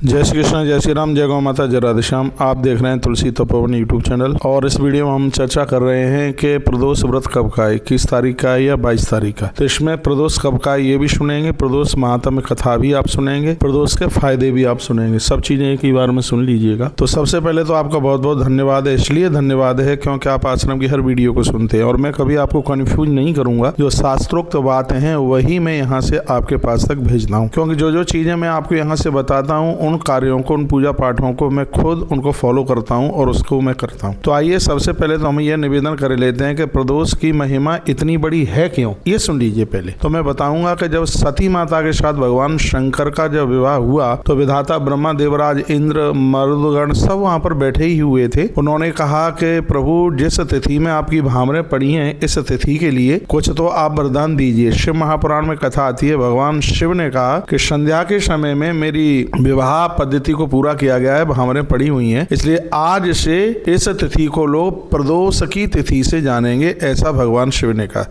जय श्री कृष्ण, जय श्री राम, जय गौ माता, जय राधे श्याम। आप देख रहे हैं तुलसी तपोवन यूट्यूब चैनल और इस वीडियो में हम चर्चा कर रहे हैं कि प्रदोष व्रत कब का है, 21 तारीख का है या 22 तारीख का। तो इसमें प्रदोष कब का है ये भी सुनेंगे, प्रदोष महात्म्य कथा भी आप सुनेंगे, प्रदोष के फायदे भी आप सुनेंगे। सब चीजें एक ही बार में सुन लीजिएगा। तो सबसे पहले तो आपका बहुत बहुत धन्यवाद है। इसलिए धन्यवाद है क्योंकि आप आश्रम की हर वीडियो को सुनते हैं और मैं कभी आपको कन्फ्यूज नहीं करूंगा। जो शास्त्रोक्त बातें हैं वही मैं यहाँ से आपके पास तक भेजता हूँ, क्योंकि जो जो चीजें मैं आपको यहाँ से बताता हूँ उन कार्यों को, उन पूजा पाठों को मैं खुद उनको फॉलो करता हूँ और उसको मैं करता हूँ। तो आइए सबसे पहले तो हम ये निवेदन कर लेते हैं कि प्रदोष की महिमा इतनी बड़ी है क्यों, ये सुन लीजिए पहले। तो मैं बताऊंगा कि जब सती माता के साथ भगवान शंकर का जब विवाह हुआ तो विधाता ब्रह्मा, देवराज, इंद्र, मरुदगण सब वहां पर बैठे ही हुए थे। उन्होंने कहा कि प्रभु जिस तिथि में आपकी भामरें पड़ी हैं इस तिथि के लिए कुछ तो आप वरदान दीजिए। शिव महापुराण में कथा आती है, भगवान शिव ने कहा कि संध्या के समय में मेरी विवाह पद्धति को पूरा किया गया है, भामरें पड़ी हुई हैं, इसलिए आज से इस तिथि को लोग प्रदोष की तिथि से जानेंगे। ऐसा भगवान शिव ने कहा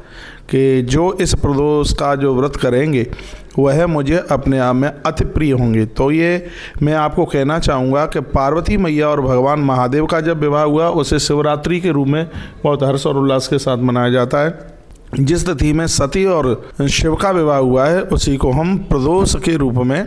कि जो इस प्रदोष का जो व्रत करेंगे वह मुझे अपने आप में अति प्रिय होंगे। तो ये मैं आपको कहना चाहूँगा कि पार्वती मैया और भगवान महादेव का जब विवाह हुआ उसे शिवरात्रि के रूप में बहुत हर्ष और उल्लास के साथ मनाया जाता है। जिस तिथि में सती और शिव का विवाह हुआ है उसी को हम प्रदोष के रूप में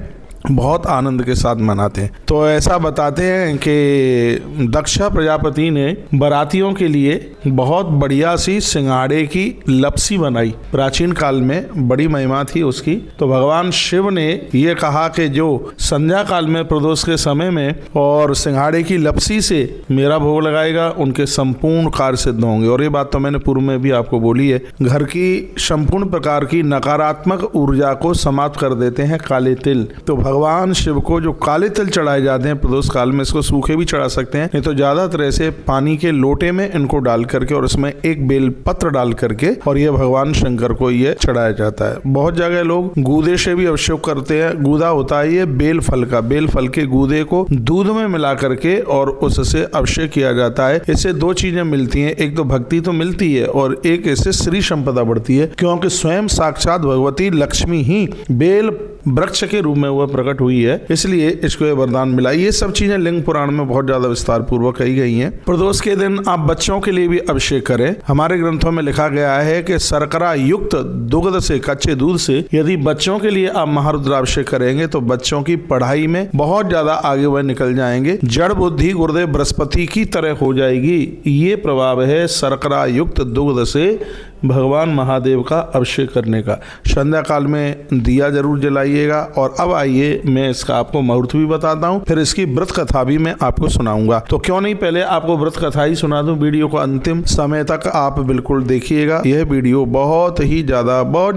बहुत आनंद के साथ मनाते हैं। तो ऐसा बताते हैं कि दक्षा प्रजापति ने बारातियों के लिए बहुत बढ़िया सी सिंघाड़े की लपसी बनाई। प्राचीन काल में बड़ी महिमा थी उसकी। तो भगवान शिव ने ये कहा कि जो संध्या काल में प्रदोष के समय में और सिंघाड़े की लपसी से मेरा भोग लगाएगा उनके संपूर्ण कार्य सिद्ध होंगे। और ये बात तो मैंने पूर्व में भी आपको बोली है। घर की संपूर्ण प्रकार की नकारात्मक ऊर्जा को समाप्त कर देते हैं काले तिल। तो भगवान शिव को जो काले तिल चढ़ाए जाते हैं प्रदोष काल में, इसको सूखे भी चढ़ा सकते हैं, नहीं तो ज्यादातर ऐसे पानी के लोटे में इनको डाल करके और इसमें एक बेल पत्र डाल करके और ये भगवान शंकर को ये चढ़ाया जाता है। बहुत जगह लोग गूदे से भी अभिषेक करते हैं। गूदा होता है ये बेल फल का, बेल फल के गूदे को दूध में मिला करके और उससे अभिषेक किया जाता है। इससे दो चीजें मिलती हैं, एक तो भक्ति तो मिलती है और एक इससे श्री संपदा बढ़ती है, क्योंकि स्वयं साक्षात भगवती लक्ष्मी ही बेल वृक्ष के रूप में वह प्रकट हुई है, इसलिए इसको वरदान मिला। ये सब चीजें लिंग पुराण में बहुत ज्यादा विस्तार पूर्वक कही गई हैं। प्रदोष के दिन आप बच्चों के लिए भी अभिषेक करें। हमारे ग्रंथों में लिखा गया है कि शर्करा युक्त दुग्ध से, कच्चे दूध से यदि बच्चों के लिए आप महारुद्राभिषेक करेंगे तो बच्चों की पढ़ाई में बहुत ज्यादा आगे वह निकल जाएंगे। जड़ बुद्धि गुरुदेव बृहस्पति की तरह हो जाएगी। ये प्रभाव है शर्करा युक्त दुग्ध से भगवान महादेव का अभिषेक करने का। संध्या काल में दिया जरूर जलाइएगा। और अब आइए मैं इसका आपको मुहूर्त भी बताता हूँ, फिर इसकी व्रत कथा भी मैं आपको सुनाऊंगा। तो क्यों नहीं पहले आपको व्रत कथा ही सुना दूं। वीडियो को अंतिम समय तक आप बिल्कुल देखिएगा। यह वीडियो बहुत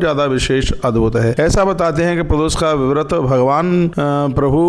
ज्यादा विशेष अद्भुत है। ऐसा बताते हैं कि प्रदोष का व्रत भगवान प्रभु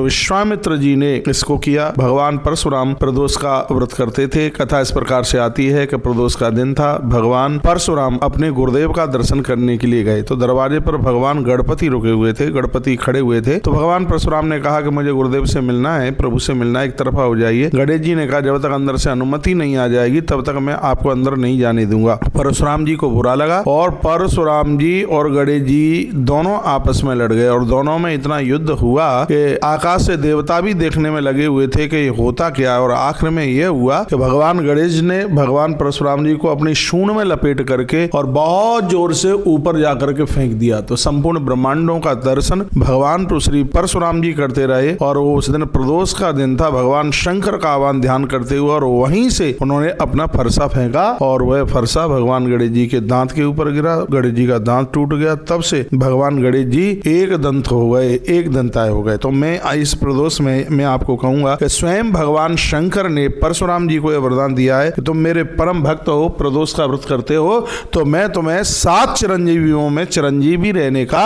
विश्वामित्र जी ने इसको किया। भगवान परशुराम प्रदोष का व्रत करते थे। कथा इस प्रकार से आती है कि प्रदोष का दिन था। भगवान परशुराम अपने गुरुदेव का दर्शन करने के लिए गए तो दरवाजे पर भगवान गणपति रुके हुए थे, गणपति खड़े हुए थे। तो भगवान परशुराम ने कहा कि मुझे गुरुदेव से मिलना है, प्रभु से मिलना है, एक तरफा हो जाइए। गणेश जी ने कहा जब तक अंदर से अनुमति नहीं आ जाएगी तब तक मैं आपको अंदर नहीं जाने दूंगा। परशुराम जी को बुरा लगा और परशुराम जी और गणेश जी दोनों आपस में लड़ गए और दोनों में इतना युद्ध हुआ कि आकाश से देवता भी देखने में लगे हुए थे कि होता क्या है। और आखिर में यह हुआ कि भगवान गणेश ने भगवान परशुराम जी को अपनी सूंड में लपेट करके और बहुत जोर से ऊपर जाकर के फेंक दिया। तो संपूर्ण ब्रह्मांडों का दर्शन भगवान श्री परशुराम जी करते रहे। और वो उस दिन प्रदोष का दिन था। भगवान शंकर का आह्वान ध्यान करते हुए और वहीं से उन्होंने अपना फरसा फेंका और वह फरसा भगवान गणेश जी के दांत के ऊपर गिरा। गणेश जी का दांत टूट गया। तब से भगवान गणेश जी एक दंत हो गए, एक दंताय हो गए। तो मैं इस प्रदोष में मैं आपको कहूंगा कि स्वयं भगवान शंकर ने परशुराम जी को यह वरदान दिया है कि तुम मेरे परम भक्त हो, प्रदोष का व्रत करते हो तो मैं तुम्हें 7 चिरंजीवियों में चिरंजीवी रहने का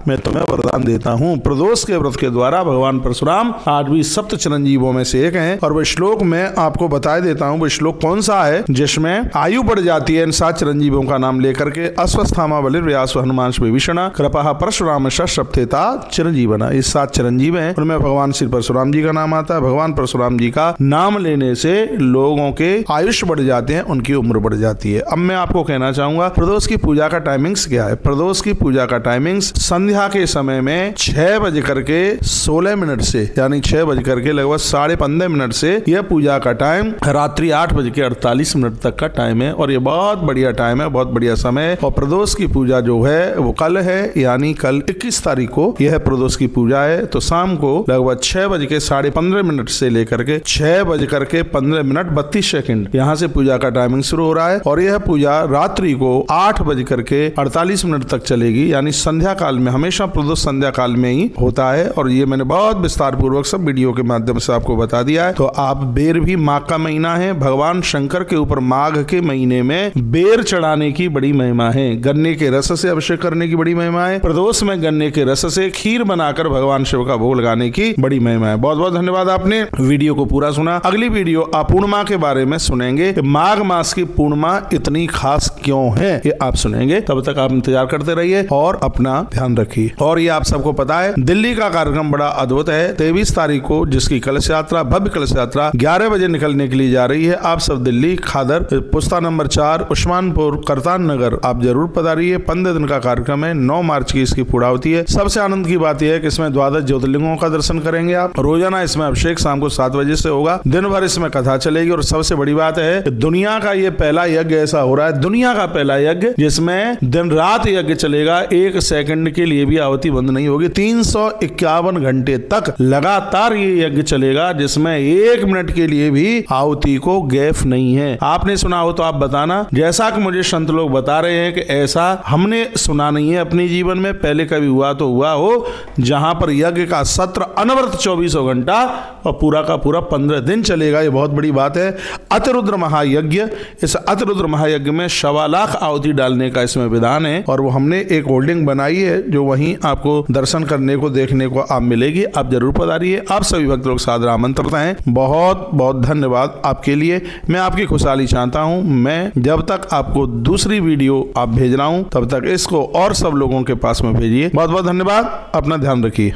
मैं तुम्हें वरदान देता हूं। प्रदोष के व्रत के द्वारा भगवान परशुराम आज भी 7 चिरंजीवों में से एक हैं। और वह श्लोक मैं आपको बता देता हूं वह श्लोक कौन सा है जिसमें आयु बढ़ जाती है इन 7 चिरंजीवियों का नाम लेकर के। अश्वस्थामा बलिर व्यास हनुमान विभीषण कृपा परशुराम शप्तेता चिरंजीवना। ये 7 चिरंजीव हैं, उनमें भगवान श्री परशुराम जी का नाम आता है। भगवान परशुराम जी का नाम लेने से लोगों के आयुष बढ़ जाते हैं, उनकी उम्र बढ़ जाती है। अब मैं आपको कहना चाहूंगा प्रदोष की पूजा का टाइमिंग्स क्या है। प्रदोष की पूजा का टाइमिंग्स संध्या के समय में 6:16 से यानी 6 के लगभग 15:30 से यह पूजा का टाइम रात्रि 8:48 तक का टाइम है और ये बहुत बढ़िया टाइम है, बहुत बढ़िया समय है। और प्रदोष की पूजा जो है वो कल है, यानी कल 21 तारीख को यह प्रदोष की पूजा है। तो शाम को लगभग 6:15 से लेकर के 6:15 यहाँ से पूजा का टाइमिंग शुरू हो रहा है और यह पूजा रात्रि को 8:48 तक चलेगी, यानी संध्या काल में। हमेशा प्रदोष संध्या काल में ही होता है और ये मैंने बहुत विस्तार पूर्वक सब वीडियो के माध्यम से आपको बता दिया है। तो आप बेर भी माघ का महीना है, भगवान शंकर के ऊपर माघ के महीने में बेर चढ़ाने की बड़ी महिमा है, गन्ने के रस से अभिषेक करने की बड़ी महिमा है, प्रदोष में गन्ने के रस से खीर बनाकर भगवान शिव का भोग लगाने की बड़ी महिमा है। बहुत बहुत धन्यवाद, आपने वीडियो को पूरा सुना। अगली वीडियो आप पूर्णिमा के बारे में सुनेंगे, माघ मास की पूर्णिमा इतनी खास क्यों है ये आप सुनेंगे। तब तक आप इंतजार करते रहिए और अपना ध्यान रखिए। और ये आप सबको पता है दिल्ली का कार्यक्रम बड़ा अद्भुत है। 23 तारीख को जिसकी कलश यात्रा, भव्य कलश यात्रा 11 बजे निकलने के लिए जा रही है। आप सब दिल्ली खादर पुस्ता नंबर 4 उस्मानपुर करतान नगर आप जरूर पधारिए। 15 दिन का कार्यक्रम है, 9 मार्च की इसकी पूर्णाहुति है। सबसे आनंद की बात यह है कि इसमें 12 ज्योतिर्लिंगों का दर्शन करेंगे आप। रोजाना इसमें अभिषेक शाम को 7 बजे से होगा, दिन भर इसमें कथा चलेगी। और सबसे बड़ी बात है दुनिया का ये पहला यज्ञ ऐसा हो रहा है, दुनिया का पहला यज्ञ जिसमें दिन रात यज्ञ चलेगा, 1 सेकंड के लिए भी आहुति बंद नहीं होगी। 351 घंटे तक लगातार ये यज्ञ चलेगा, जिसमें 1 मिनट के लिए भी आहुति को गैप नहीं है। आपने सुना हो तो आप बताना। जैसा कि मुझे संत लोग बता रहे हैं कि ऐसा हमने सुना नहीं है अपने जीवन में, पहले कभी हुआ तो हुआ हो जहां पर यज्ञ का सत्र अनवरत 24 घंटा और पूरा का पूरा 15 दिन चलेगा। ये बहुत बड़ी बात है। अतिरुद्र महायज्ञ, इस अतिरुद्र महायज्ञ में 1.25 लाख आहुति डालने का इसमें विधान है और वो हमने एक होल्डिंग बनाई है जो वहीं आपको दर्शन करने को, देखने को आप मिलेगी। आप जरूर पधारिए। आप सभी भक्त लोग सादर आमंत्रित हैं। बहुत बहुत धन्यवाद आपके लिए। मैं आपकी खुशहाली चाहता हूं। मैं जब तक आपको दूसरी वीडियो आप भेज रहा हूं तब तक इसको और सब लोगों के पास में भेजिए। बहुत बहुत धन्यवाद। अपना ध्यान रखिए।